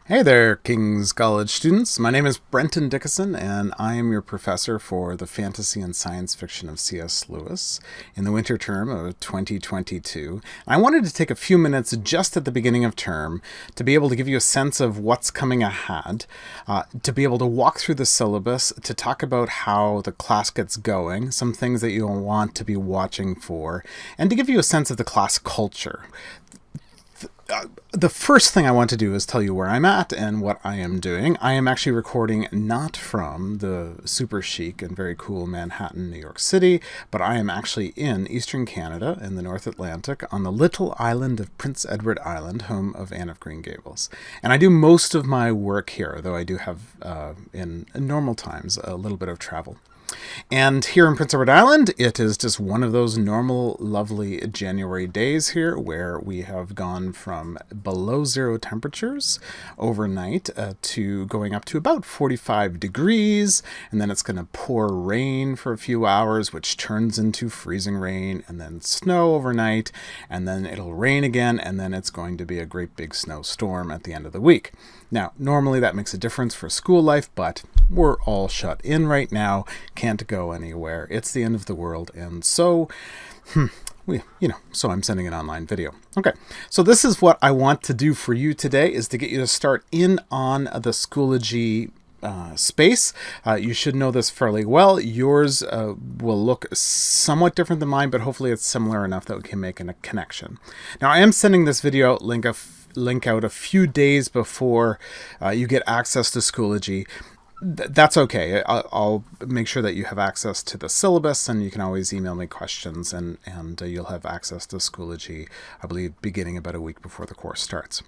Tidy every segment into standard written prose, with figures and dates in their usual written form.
Hey there, King's College students. My name is Brenton Dickieson, and I am your professor for the fantasy and science fiction of C.S. Lewis in the winter term of 2022. I wanted to take a few minutes just at the beginning of term to be able to give you a sense of what's coming ahead, to be able to walk through the syllabus, to talk about how the class gets going, some things that you'll want to be watching for, and to give you a sense of the class culture. The first thing I want to do is tell you where I'm at and what I am doing. I am actually recording not from the super chic and very cool Manhattan, New York City, but I am actually in Eastern Canada in the North Atlantic on the little island of Prince Edward Island, home of Anne of Green Gables. And I do most of my work here, though I do have, in normal times, a little bit of travel. And here in Prince Edward Island, it is just one of those normal, lovely January days here where we have gone from below zero temperatures overnight to going up to about 45 degrees. And then it's going to pour rain for a few hours, which turns into freezing rain, and then snow overnight. And then it'll rain again, and then it's going to be a great big snowstorm at the end of the week. Now, normally that makes a difference for school life, but we're all shut in right now, can't go anywhere. It's the end of the world, and so, so I'm sending an online video. Okay, so this is what I want to do for you today, is to get you to start in on the Schoology space. You should know this fairly well. Yours will look somewhat different than mine, but hopefully it's similar enough that we can make a connection. Now, I am sending this video link out a few days before you get access to Schoology. That's okay. I'll make sure that you have access to the syllabus, and you can always email me questions, and you'll have access to Schoology, I believe, beginning about a week before the course starts.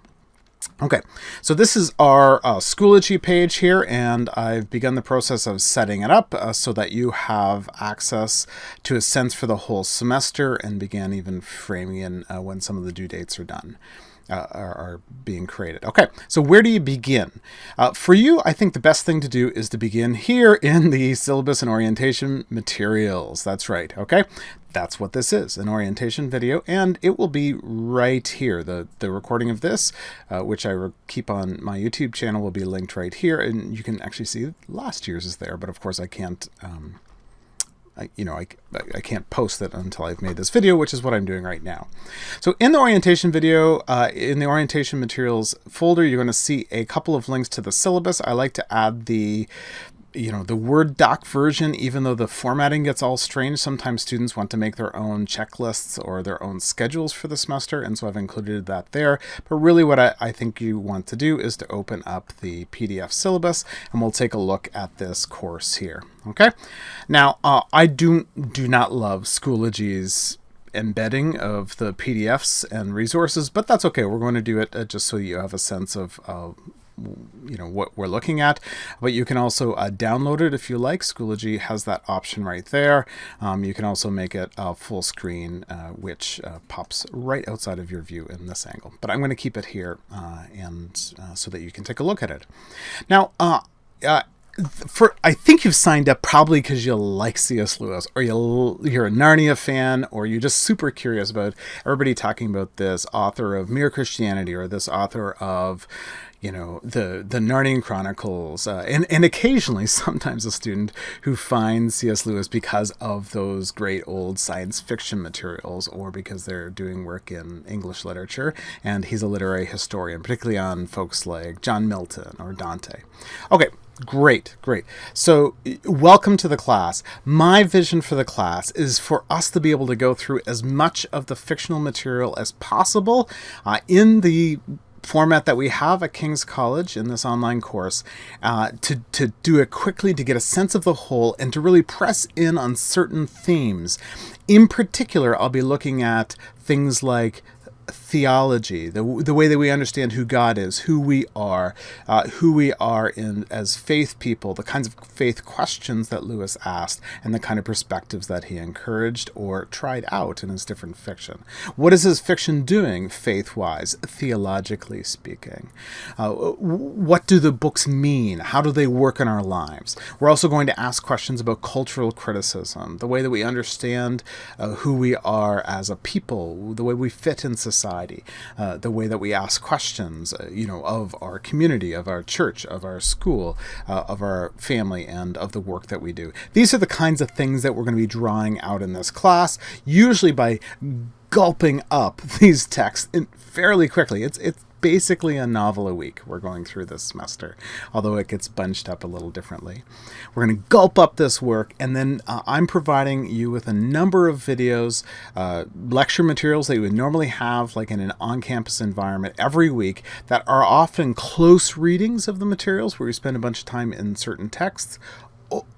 Okay, so this is our Schoology page here, and I've begun the process of setting it up so that you have access to a sense for the whole semester, and began even framing in when some of the due dates are done. Are being created. Okay, so where do you begin? For you, I think the best thing to do is to begin here in the syllabus and orientation materials. That's right, okay? That's what this is, an orientation video, and it will be right here. The recording of this, which I keep on my YouTube channel, will be linked right here, and you can actually see last year's is there, but of course I can't I can't post it until I've made this video, which is what I'm doing right now. So in the orientation video, in the orientation materials folder, you're going to see a couple of links to the syllabus. I like to add the Word doc version, even though the formatting gets all strange. Sometimes students want to make their own checklists or their own schedules for the semester, and so I've included that there. But really what I think you want to do is to open up the PDF syllabus, and we'll take a look at this course here. Okay? Now, I do not love Schoology's embedding of the PDFs and resources, but that's okay. We're going to do it just so you have a sense of what we're looking at, but you can also download it if you like. Schoology has that option right there. You can also make it full screen, which pops right outside of your view in this angle, but I'm going to keep it here so that you can take a look at it. Now, I think you've signed up probably because you like C.S. Lewis, or you're a Narnia fan, or you're just super curious about everybody talking about this author of Mere Christianity, or this author of the Narnian Chronicles, and occasionally sometimes a student who finds C.S. Lewis because of those great old science fiction materials, or because they're doing work in English literature, and he's a literary historian, particularly on folks like John Milton or Dante. Okay. Great. So welcome to the class. My vision for the class is for us to be able to go through as much of the fictional material as possible in the format that we have at King's College in this online course, to do it quickly, to get a sense of the whole, and to really press in on certain themes. In particular, I'll be looking at things like theology, the way that we understand who God is, who we are as faith people, the kinds of faith questions that Lewis asked, and the kind of perspectives that he encouraged or tried out in his different fiction. What is his fiction doing, faith-wise, theologically speaking? What do the books mean? How do they work in our lives? We're also going to ask questions about cultural criticism, the way that we understand who we are as a people, the way we fit in society, society, the way that we ask questions, of our community, of our church, of our school, of our family, and of the work that we do. These are the kinds of things that we're going to be drawing out in this class, usually by gulping up these texts fairly quickly. It's basically a novel a week we're going through this semester, although it gets bunched up a little differently. We're going to gulp up this work, and then I'm providing you with a number of videos, lecture materials that you would normally have like in an on-campus environment every week that are often close readings of the materials where you spend a bunch of time in certain texts,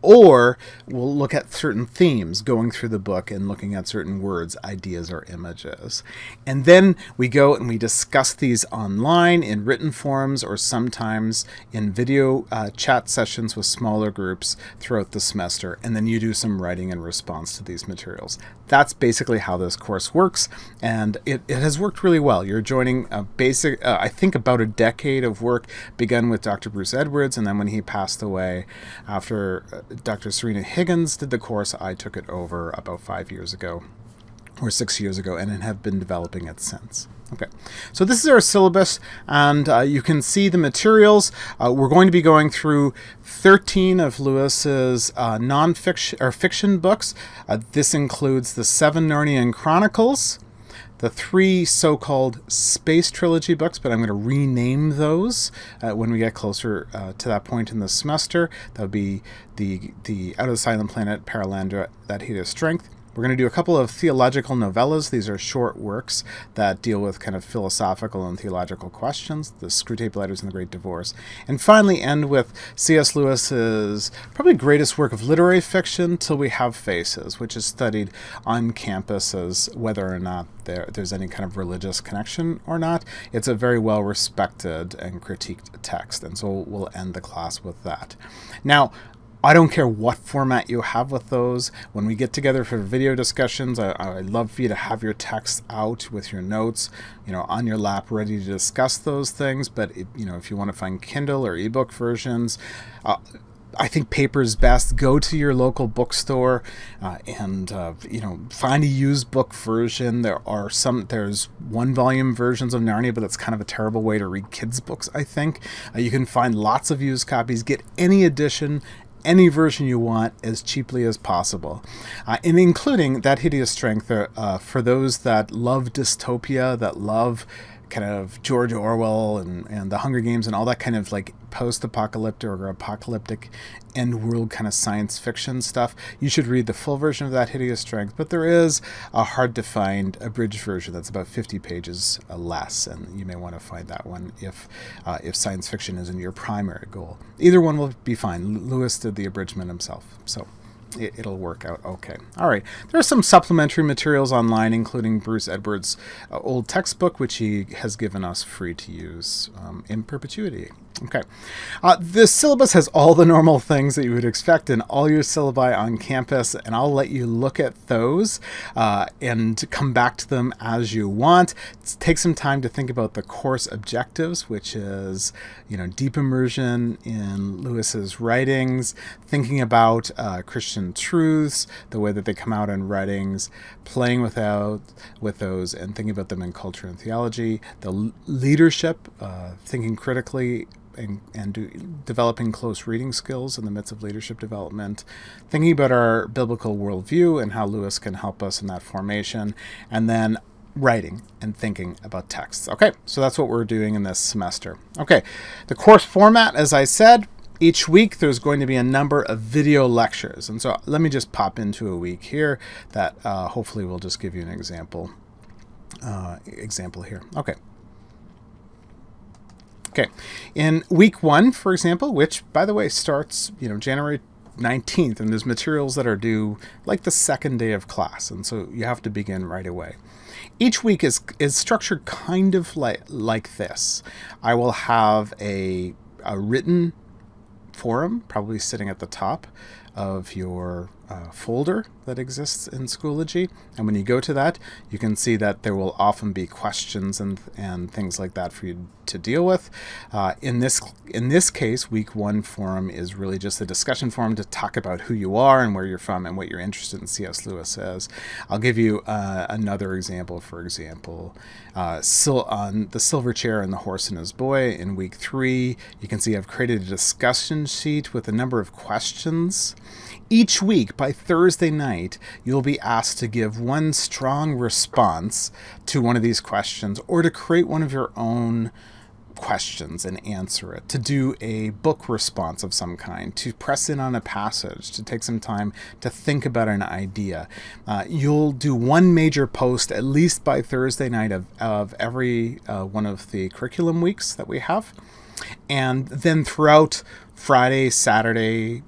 or we'll look at certain themes going through the book and looking at certain words, ideas, or images. And then we go and we discuss these online in written forms or sometimes in video chat sessions with smaller groups throughout the semester. And then you do some writing in response to these materials. That's basically how this course works, and it has worked really well. You're joining a basic, I think about a decade of work begun with Dr. Bruce Edwards, and then when he passed away after Dr. Serena Higgins did the course, I took it over about 5 years ago or 6 years ago and have been developing it since. Okay, so this is our syllabus, and you can see the materials. We're going to be going through 13 of Lewis's non-fiction or fiction books. This includes the 7 Narnian Chronicles, the 3 so-called Space Trilogy books, but I'm going to rename those when we get closer to that point in the semester. That would be the Out of the Silent Planet, Paralandra, That Heat of Strength. We're going to do a couple of theological novellas. These are short works that deal with kind of philosophical and theological questions, the Screwtape Letters and the Great Divorce. And finally end with C.S. Lewis's probably greatest work of literary fiction, Till We Have Faces, which is studied on campus as whether or not there's any kind of religious connection or not. It's a very well-respected and critiqued text, and so we'll end the class with that. Now, I don't care what format you have with those. When we get together for video discussions, I'd love for you to have your texts out with your notes, on your lap, ready to discuss those things. But if you want to find Kindle or ebook versions, I think paper is best. Go to your local bookstore and find a used book version. There's 1-volume versions of Narnia, but that's kind of a terrible way to read kids' books, I think. You can find lots of used copies. Get any edition, any version you want as cheaply as possible, and including That Hideous Strength for those that love dystopia, that love kind of George Orwell and the Hunger Games and all that kind of like post-apocalyptic or apocalyptic end world kind of science fiction stuff. You should read the full version of That Hideous Strength, but there is a hard to find abridged version that's about 50 pages less, and you may want to find that one if science fiction isn't your primary goal. Either one will be fine. Lewis did the abridgment himself, so it'll work out okay. All right. There are some supplementary materials online, including Bruce Edwards' old textbook, which he has given us free to use in perpetuity. Okay. The syllabus has all the normal things that you would expect in all your syllabi on campus, and I'll let you look at those and come back to them as you want. Take some time to think about the course objectives, which is, deep immersion in Lewis's writings, thinking about Christian truths, the way that they come out in writings, playing with those, and thinking about them in culture and theology, the leadership, thinking critically, and developing close reading skills in the midst of leadership development, thinking about our biblical worldview and how Lewis can help us in that formation, and then writing and thinking about texts. Okay, so that's what we're doing in this semester. Okay, the course format, as I said, each week there's going to be a number of video lectures. And so let me just pop into a week here that hopefully will just give you an example here. Okay, in week 1, for example, which, by the way, starts, January 19th, and there's materials that are due like the second day of class, and so you have to begin right away. Each week is structured kind of like this. I will have a written forum, probably sitting at the top of your folder that exists in Schoology. And when you go to that, you can see that there will often be questions and things like that for you to deal with. In this case, week 1 forum is really just a discussion forum to talk about who you are and where you're from and what you're interested in C.S. Lewis as. I'll give you another example. For example, on the Silver Chair and the Horse and His Boy in week 3, you can see I've created a discussion sheet with a number of questions. Each week, by Thursday night, you'll be asked to give one strong response to one of these questions, or to create one of your own questions and answer it, to do a book response of some kind, to press in on a passage, to take some time to think about an idea. You'll do one major post at least by Thursday night of every one of the curriculum weeks that we have. And then throughout Friday, Saturday,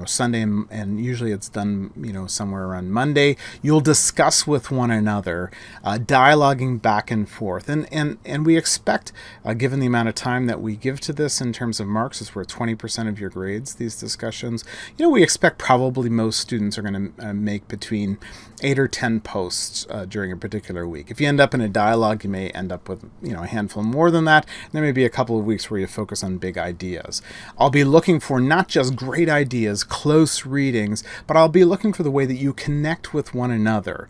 Sunday, and usually it's done, somewhere around Monday, you'll discuss with one another, dialoguing back and forth. And we expect, given the amount of time that we give to this in terms of marks, it's worth 20% of your grades, these discussions. We expect probably most students are going to make between 8 or 10 posts during a particular week. If you end up in a dialogue, you may end up with, a handful more than that. And there may be a couple of weeks where you focus on big ideas. I'll be looking for not just great ideas, close readings, but I'll be looking for the way that you connect with one another.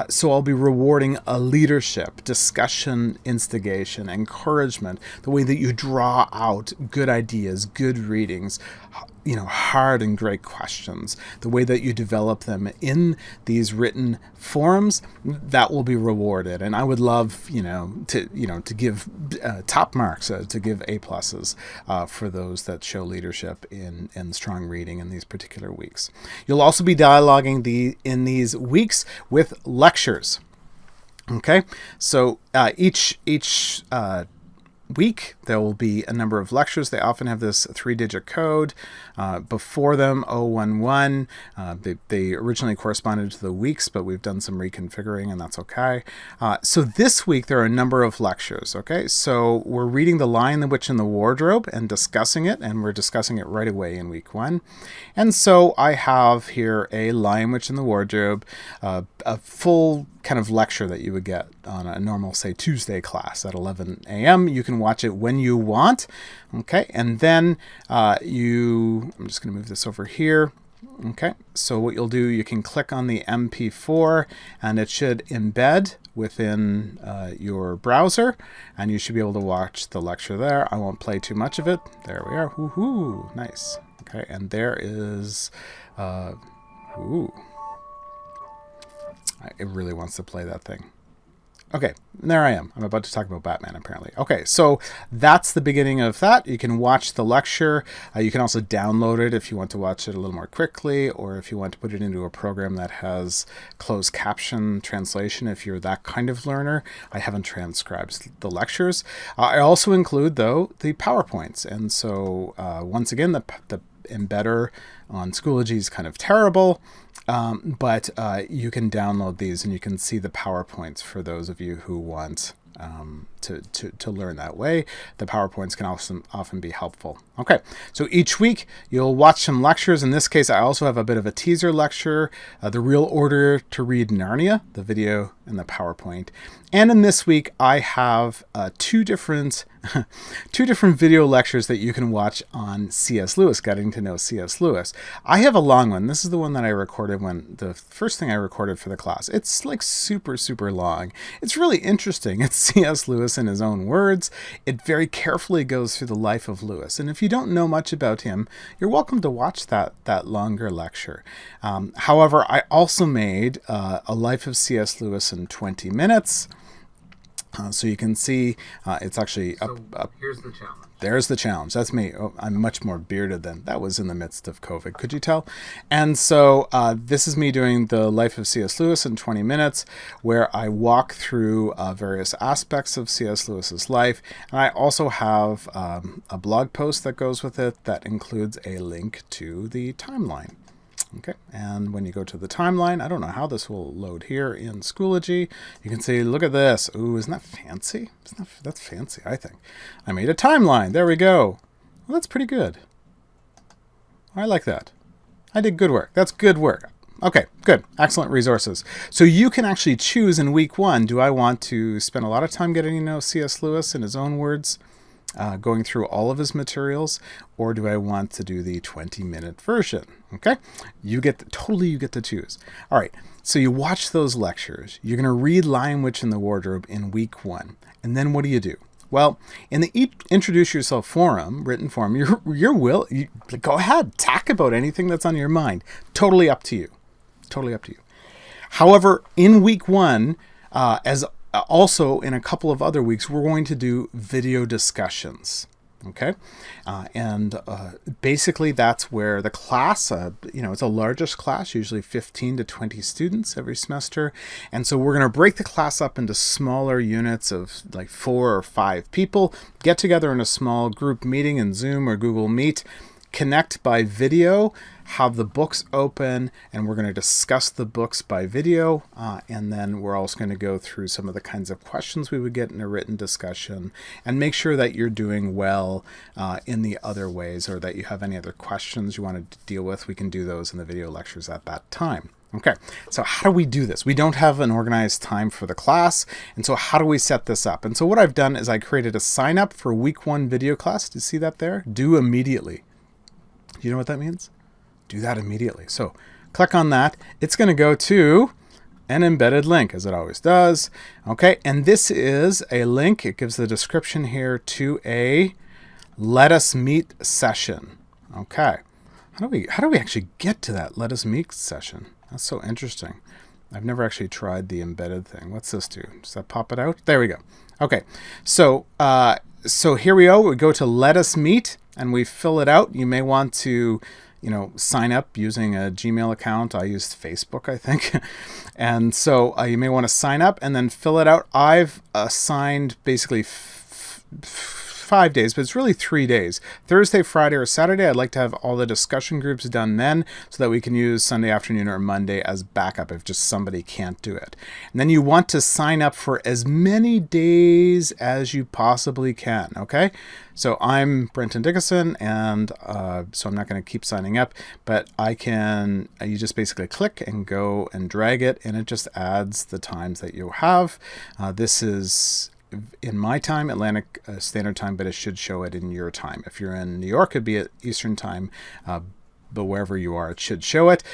So I'll be rewarding a leadership, discussion, instigation, encouragement, the way that you draw out good ideas, good readings, hard and great questions, the way that you develop them in these written forums, that will be rewarded. And I would love, to give top marks, to give A+s for those that show leadership in strong reading in these particular weeks. You'll also be dialoguing in these weeks with lectures. Okay, so each week there will be a number of lectures. They often have this 3-digit code before them, 011. They originally corresponded to the weeks, but we've done some reconfiguring, and that's okay. So this week there are a number of lectures. Okay, so we're reading The Lion, the Witch, and the Wardrobe and discussing it, and we're discussing it right away in week 1. And so I have here a Lion, Witch, and the Wardrobe, a full kind of lecture that you would get on a normal, say, Tuesday class at 11 a.m. You can watch it when you want. Okay, and then I'm just going to move this over here. Okay, so what you'll do, you can click on the MP4 and it should embed within your browser, and you should be able to watch the lecture there. I won't play too much of it. There we are. Woohoo, nice. Okay, and there is, it really wants to play that thing. Okay, there I am. I'm about to talk about Batman, apparently. Okay, so that's the beginning of that. You can watch the lecture. You can also download it if you want to watch it a little more quickly, or if you want to put it into a program that has closed caption translation, if you're that kind of learner. I haven't transcribed the lectures. I also include, though, the PowerPoints. And so, once again, the embedder on Schoology is kind of terrible. But you can download these and you can see the PowerPoints for those of you who want to learn that way. The PowerPoints can also often be helpful. Okay, so each week you'll watch some lectures. In this case, I also have a bit of a teaser lecture, The Real Order to Read Narnia, the video and the PowerPoint. And in this week, I have two different video lectures that you can watch on C.S. Lewis, getting to know C.S. Lewis. I have a long one. This is the one that I recorded the first thing I recorded for the class. It's like super, super long. It's really interesting. It's C.S. Lewis in his own words. It very carefully goes through the life of Lewis. And if you don't know much about him, you're welcome to watch that longer lecture. However, I also made a Life of C.S. Lewis in 20 minutes. So you can see it's actually up. Here's the challenge. There's the challenge. That's me. Oh, I'm much more bearded than that was in the midst of COVID. Could you tell? And so this is me doing the Life of C.S. Lewis in 20 minutes, where I walk through various aspects of C.S. Lewis's life. And I also have a blog post that goes with it that includes a link to the timeline. Okay, and when you go to the timeline, I don't know how this will load here in Schoology. You can see, look at this. Ooh, isn't that fancy? That's fancy, I think. I made a timeline. There we go. Well, that's pretty good. I like that. I did good work. That's good work. Okay, good. Excellent resources. So you can actually choose in week 1, do I want to spend a lot of time getting to know C.S. Lewis in his own words, going through all of his materials, or do I want to do the 20-minute version? Okay, you get to choose. All right, so you watch those lectures. You're going to read Lion, Witch, and the Wardrobe in week 1. And then what do? Well, in the Introduce Yourself forum, written form, you go ahead, talk about anything that's on your mind. Totally up to you. Totally up to you. However, in week 1, as also in a couple of other weeks, we're going to do video discussions. Okay, and basically that's where the class, it's a largest class, usually 15 to 20 students every semester. And so we're going to break the class up into smaller units of like 4 or 5 people, get together in a small group meeting in Zoom or Google Meet, connect by video, have the books open, and we're going to discuss the books by video. And then we're also going to go through some of the kinds of questions we would get in a written discussion and make sure that you're doing well in the other ways, or that you have any other questions you want to deal with. We can do those in the video lectures at that time. Okay, so how do we do this? We don't have an organized time for the class, and so how do we set this up? And so what I've done is I created a sign up for week 1 video class. Do you see that there? Do immediately. Do you know what that means? Do that immediately. So click on that. It's going to go to an embedded link, as it always does. Okay, and this is a link. It gives the description here to a Let Us Meet session. Okay, how do we actually get to that Let Us Meet session? That's so interesting. I've never actually tried the embedded thing. What's this do? Does that pop it out? There we go. Okay, so here we go. We go to Let Us Meet, and we fill it out. You may want to, sign up using a Gmail account. I used Facebook, I think. And so you may want to sign up and then fill it out. I've assigned basically 5 days, but it's really 3 days. Thursday, Friday, or Saturday, I'd like to have all the discussion groups done then so that we can use Sunday afternoon or Monday as backup if just somebody can't do it. And then you want to sign up for as many days as you possibly can, okay? So I'm Brenton Dickieson, and so I'm not going to keep signing up, but you just basically click and go and drag it, and it just adds the times that you have. This is in my time, Atlantic Standard Time, but it should show it in your time. If you're in New York, it'd be at Eastern Time, but wherever you are, it should show it.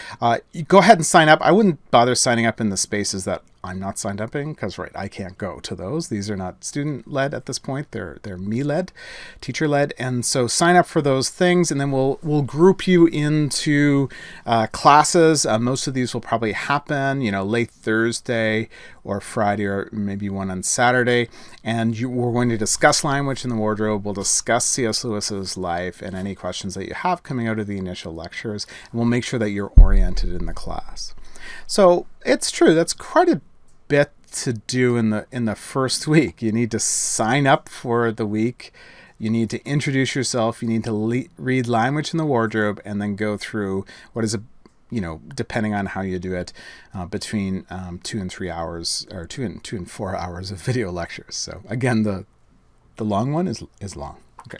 You go ahead and sign up. I wouldn't bother signing up in the spaces that I'm not signed up in, because I can't go to those. These are not student-led at this point. They're me-led, teacher-led. And so sign up for those things, and then we'll group you into classes. Most of these will probably happen, late Thursday or Friday, or maybe one on Saturday. And we're going to discuss Lion, Witch, and the Wardrobe. We'll discuss C.S. Lewis's life and any questions that you have coming out of the initial lectures. And we'll make sure that you're oriented in the class. So it's true. That's quite a bit to do in the first week. You need to sign up for the week. You need to introduce yourself. You need to read Lion, Witch, and the Wardrobe, and then go through what is depending on how you do it, between 2 and 3 hours, or 2 and 4 hours of video lectures. So again, the long one is long. Okay.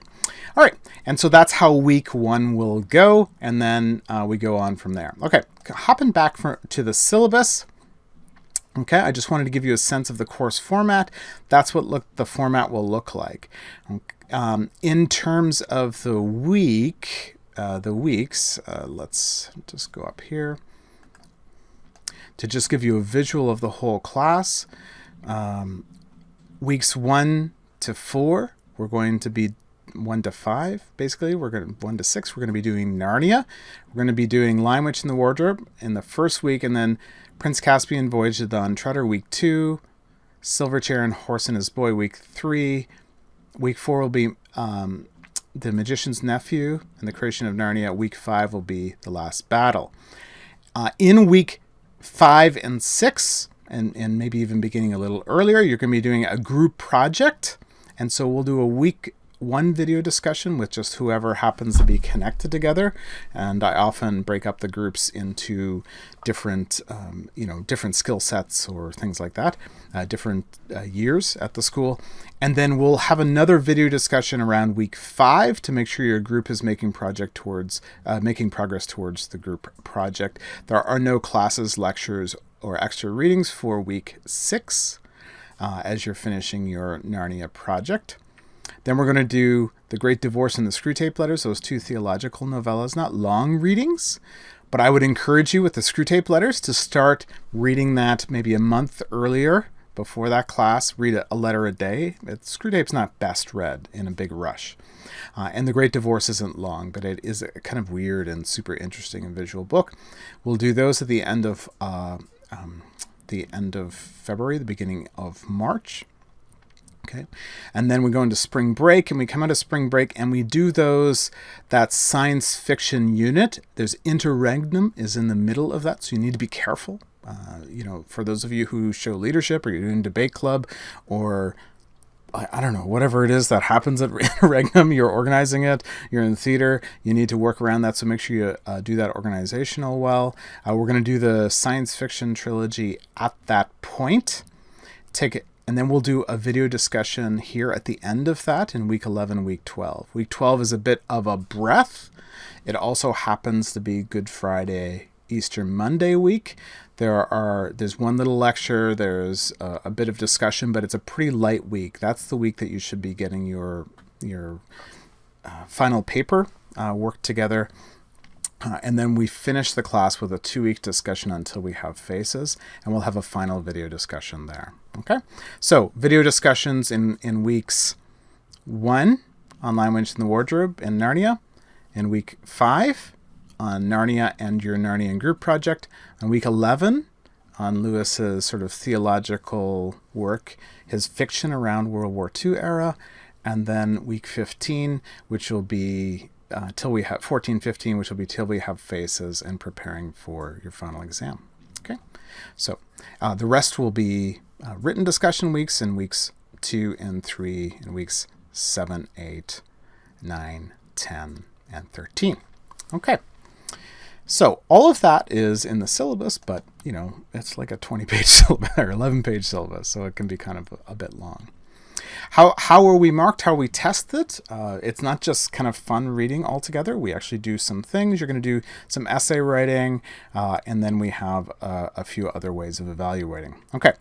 All right. And so that's how week 1 will go. And then we go on from there. Okay. Hopping back to the syllabus. Okay. I just wanted to give you a sense of the course format. That's what the format will look like. In terms of the weeks, let's just go up here to just give you a visual of the whole class. Weeks 1 to 4, we're going to be 1 to 5, basically. 1 to 6, we're going to be doing Narnia. We're going to be doing Lion, Witch, and the Wardrobe in the first week, and then Prince Caspian, Voyage of the Untreader, week 2. Silverchair and Horse and His Boy, week 3. Week 4 will be The Magician's Nephew and the Creation of Narnia. Week 5 will be The Last Battle. In week 5 and 6, and maybe even beginning a little earlier, you're going to be doing a group project. And so we'll do a week one video discussion with just whoever happens to be connected together. And I often break up the groups into different, different skill sets or things like that, different years at the school. And then we'll have another video discussion around week 5 to make sure your group is making progress towards the group project. There are no classes, lectures, or extra readings for week 6 as you're finishing your Narnia project. Then we're going to do The Great Divorce and the Screwtape Letters, those 2 theological novellas, not long readings, but I would encourage you with the Screwtape Letters to start reading that maybe a month earlier before that class. Read a letter a day. Screwtape's not best read in a big rush. And The Great Divorce isn't long, but it is a kind of weird and super interesting and visual book. We'll do those at the end of February, the beginning of March. Okay, and then we go into spring break, and we come out of spring break, and we do that science fiction unit. There's interregnum is in the middle of that, so you need to be careful. For those of you who show leadership, or you're doing debate club, or I don't know, whatever it is that happens at interregnum, you're organizing it, you're in the theater, you need to work around that, so make sure you do that organizational well. We're going to do the science fiction trilogy at that point. And then we'll do a video discussion here at the end of that in week 11, week 12. Week 12 is a bit of a breath. It also happens to be Good Friday, Easter Monday week. There's one little lecture, there's a bit of discussion, but it's a pretty light week. That's the week that you should be getting your final paper worked together. And then we finish the class with a 2-week discussion until we have faces, and we'll have a final video discussion there. Okay, so video discussions in weeks 1 on Language in the Wardrobe and Narnia, in week 5 on Narnia and your Narnian group project, on week 11 on Lewis's sort of theological work, his fiction around World War II era, and then week 15, which will be till we have 14, 15, which will be till we have faces and preparing for your final exam. Okay, so the rest will be written discussion weeks in weeks 2 and 3, in weeks 7, 8, 9, 10, and 13. Okay, so all of that is in the syllabus, but it's like a 20-page syllabus or 11-page syllabus, so it can be kind of a bit long. How are we marked? How are we tested? It's not just kind of fun reading altogether. We actually do some things. You're going to do some essay writing, and then we have a few other ways of evaluating. Okay.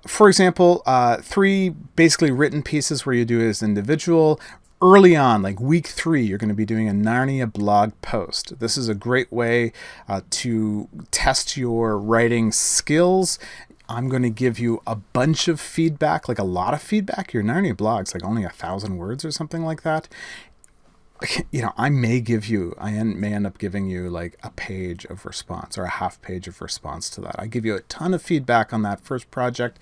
For example, 3 basically written pieces where you do it as individual. Early on, like week 3, you're going to be doing a Narnia blog post. This is a great way to test your writing skills. I'm going to give you a bunch of feedback, like a lot of feedback. Your Narnia blog's like only 1,000 words or something like that. I may end up giving you like a page of response or a half page of response to that. I give you a ton of feedback on that first project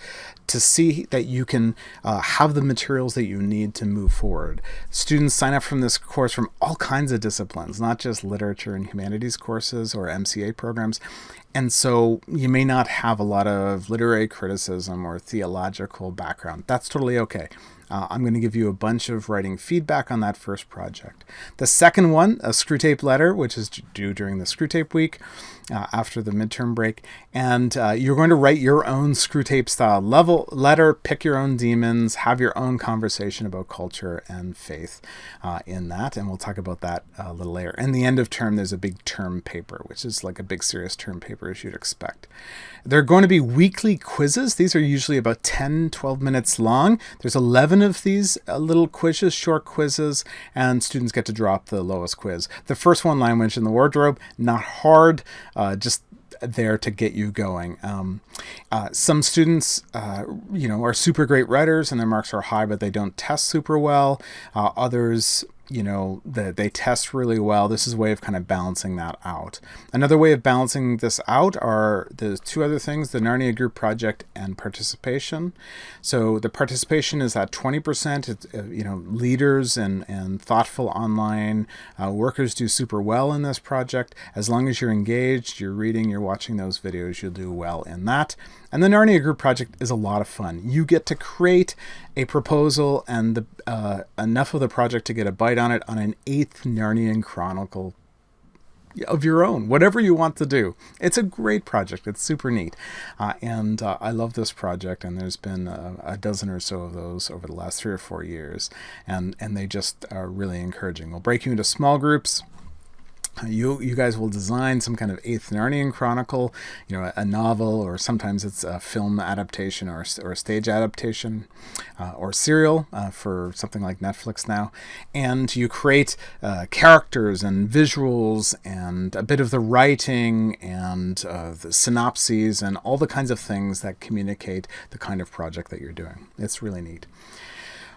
to see that you can have the materials that you need to move forward. Students sign up from this course from all kinds of disciplines, not just literature and humanities courses or MCA programs. And so you may not have a lot of literary criticism or theological background. That's totally okay. I'm going to give you a bunch of writing feedback on that first project. The second one, a Screwtape letter, which is due during the Screwtape week after the midterm break. And you're going to write your own Screwtape style letter, pick your own demons, have your own conversation about culture and faith in that. And we'll talk about that a little later. And the end of term, there's a big term paper, which is like a big serious term paper as you'd expect. There are going to be weekly quizzes. These are usually about 10, 12 minutes long. There's 11 of these little quizzes, short quizzes, and students get to drop the lowest quiz. The first one, Language in the Wardrobe, not hard, just there to get you going. Some students, are super great writers and their marks are high, but they don't test super well. Others, they test really well. This is a way of kind of balancing that out. Another way of balancing this out are the 2 other things, the Narnia group project and participation. So the participation is at 20%. It's, leaders and thoughtful online workers do super well in this project. As long as you're engaged, you're reading, you're watching those videos, you'll do well in that. And the Narnia group project is a lot of fun. You get to create a proposal and enough of the project to get a bite on it on an 8th Narnian Chronicle of your own, whatever you want to do. It's a great project. It's super neat. And I love this project, and there's been a dozen or so of those over the last 3 or 4 years, and they just are really encouraging. We'll break you into small groups. You guys will design some kind of 8th Narnian Chronicle, a novel, or sometimes it's a film adaptation or a stage adaptation, or serial for something like Netflix now. And you create characters and visuals and a bit of the writing and the synopses and all the kinds of things that communicate the kind of project that you're doing. It's really neat.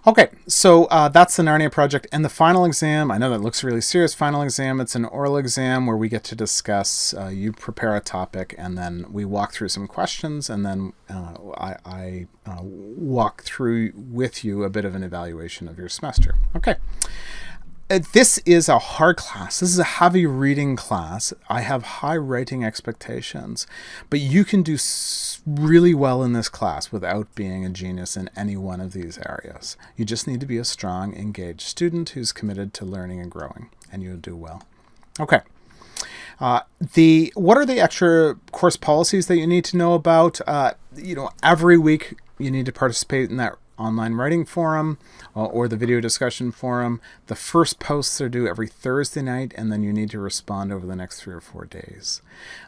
Okay, so that's the Narnia project. And the final exam, I know that looks really serious, final exam, it's an oral exam where we get to discuss, you prepare a topic, and then we walk through some questions, and then I walk through with you a bit of an evaluation of your semester. Okay. This is a hard class. This is a heavy reading class. I have high writing expectations, but you can do really well in this class without being a genius in any one of these areas. You just need to be a strong, engaged student who's committed to learning and growing, and you'll do well. Okay. What are the extra course policies that you need to know about? Every week you need to participate in that online writing forum or the video discussion forum. The first posts are due every Thursday night, and then you need to respond over the next 3 or 4 days.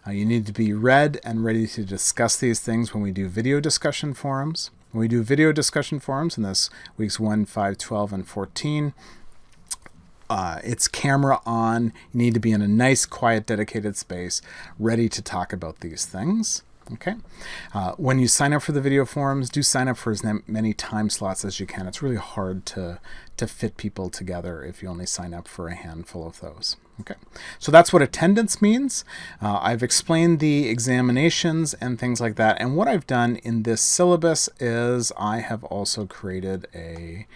You need to be read and ready to discuss these things when we do video discussion forums. When we do video discussion forums in this weeks 1, 5, 12, and 14, it's camera on. You need to be in a nice, quiet, dedicated space, ready to talk about these things. Okay. When you sign up for the video forums, do sign up for as many time slots as you can. It's really hard to fit people together if you only sign up for a handful of those. Okay. So that's what attendance means. I've explained the examinations and things like that. And what I've done in this syllabus is I have also created a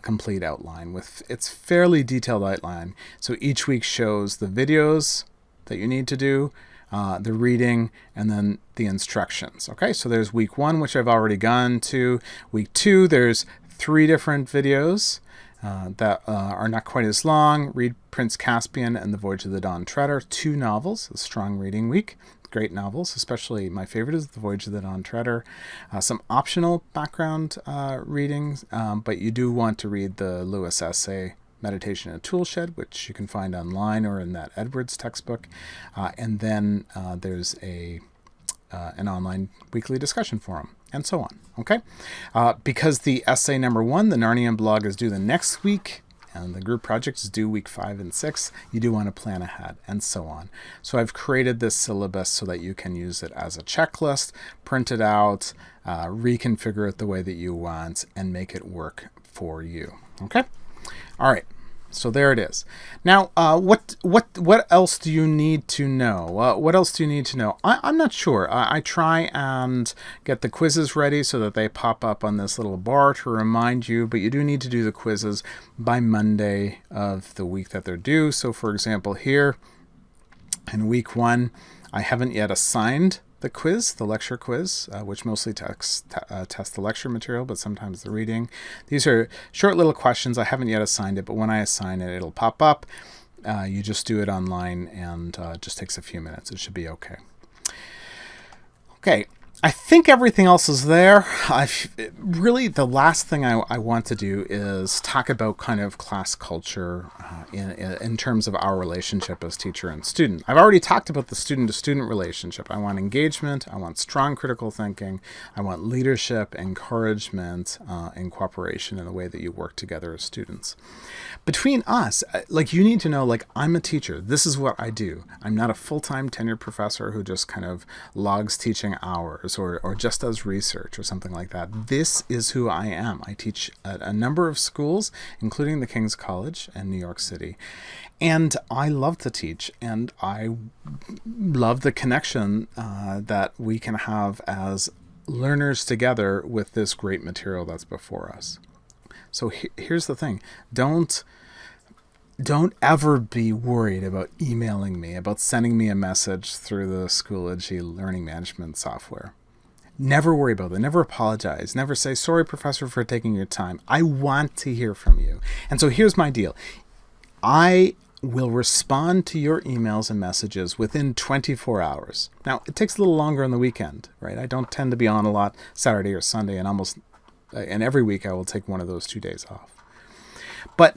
complete outline with its fairly detailed outline. So each week shows the videos that you need to do, the reading, and then the instructions. Okay, so there's week 1, which I've already gone to. Week 2, there's 3 different videos that are not quite as long. Read Prince Caspian and The Voyage of the Dawn Treader, 2 novels, a strong reading week. Great novels, especially my favorite is The Voyage of the Dawn Treader. Some optional background readings, but you do want to read the Lewis essay, Meditation in a Toolshed, which you can find online or in that Edwards textbook. And then there's an online weekly discussion forum, and so on. Okay? Because the essay number 1, the Narnian blog, is due the next week, and the group project is due week 5 and 6, you do want to plan ahead, and so on. So I've created this syllabus so that you can use it as a checklist, print it out, reconfigure it the way that you want, and make it work for you. Okay? All right, so there it is. Now, what else do you need to know? What else do you need to know? I'm not sure. I try and get the quizzes ready so that they pop up on this little bar to remind you, but you do need to do the quizzes by Monday of the week that they're due. So, for example, here in week 1, I haven't yet assigned the quiz, the lecture quiz, which mostly tests the lecture material, but sometimes the reading. These are short little questions. I haven't yet assigned it, but when I assign it, it'll pop up. You just do it online, and it just takes a few minutes. It should be okay. Okay. I think everything else is there. Really, the last thing I want to do is talk about kind of class culture in terms of our relationship as teacher and student. I've already talked about the student-to-student relationship. I want engagement. I want strong critical thinking. I want leadership, encouragement, and cooperation in the way that you work together as students. Between us, you need to know, I'm a teacher. This is what I do. I'm not a full-time tenured professor who just kind of logs teaching hours or just does research or something like that. This is who I am. I teach at a number of schools, including the King's College in New York City. And I love to teach, and I love the connection that we can have as learners together with this great material that's before us. So here's the thing. Don't ever be worried about emailing me, about sending me a message through the Schoology learning management software. Never worry about that. Never apologize. Never say, sorry, professor, for taking your time. I want to hear from you. And so here's my deal. I will respond to your emails and messages within 24 hours. Now, it takes a little longer on the weekend, right? I don't tend to be on a lot Saturday or Sunday, and every week I will take one of those 2 days off. But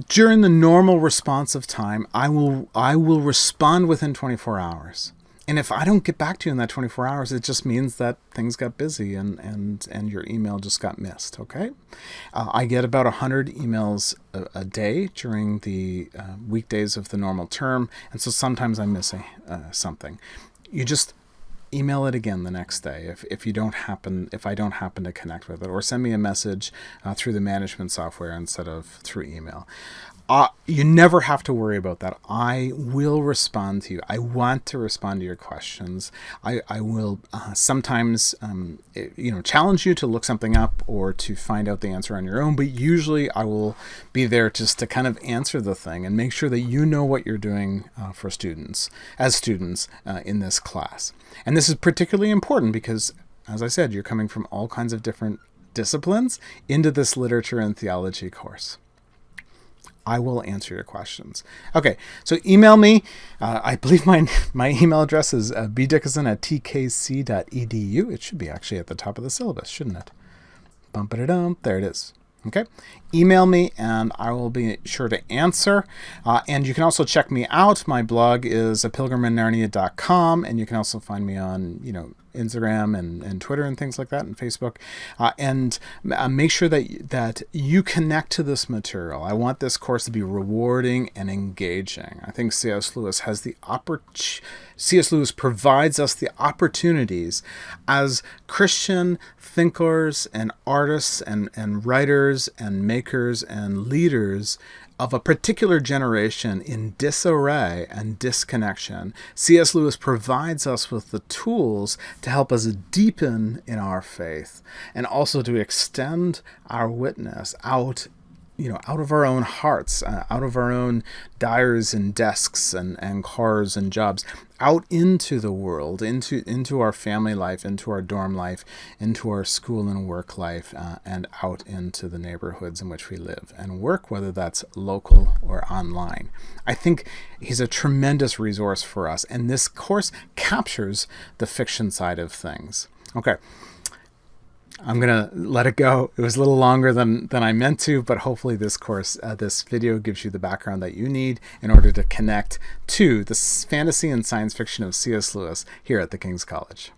during the normal responsive time, I will respond within 24 hours. And if I don't get back to you in that 24 hours, it just means that things got busy and your email just got missed, okay? I get about 100 emails a day during the weekdays of the normal term, and so sometimes I miss something. You just email it again the next day if I don't happen to connect with it, or send me a message through the management software instead of through email. You never have to worry about that. I will respond to you. I want to respond to your questions. I will sometimes challenge you to look something up or to find out the answer on your own, but usually I will be there just to kind of answer the thing and make sure that you know what you're doing for students in this class. And this is particularly important because, as I said, you're coming from all kinds of different disciplines into this literature and theology course. I will answer your questions. Okay, so email me. I believe my email address is bdickieson@tkc.edu. It should be actually at the top of the syllabus, shouldn't it? Bump-a-da-dum. There it is. Okay, email me and I will be sure to answer. And you can also check me out. My blog is apilgriminarnia.com, and you can also find me on, Instagram and Twitter and things like that, and Facebook. And make sure that you connect to this material. I want this course to be rewarding and engaging. I think C.S. Lewis provides us the opportunities as Christian thinkers and artists and writers and makers and leaders of a particular generation in disarray and disconnection. C.S. Lewis provides us with the tools to help us deepen in our faith and also to extend our witness out of our own hearts, out of our own diaries and desks and cars and jobs, out into the world, into our family life, into our dorm life, into our school and work life, and out into the neighborhoods in which we live and work, whether that's local or online. I think he's a tremendous resource for us, and this course captures the fiction side of things. Okay. I'm going to let it go. It was a little longer than I meant to, but hopefully this video gives you the background that you need in order to connect to the fantasy and science fiction of C.S. Lewis here at the King's College.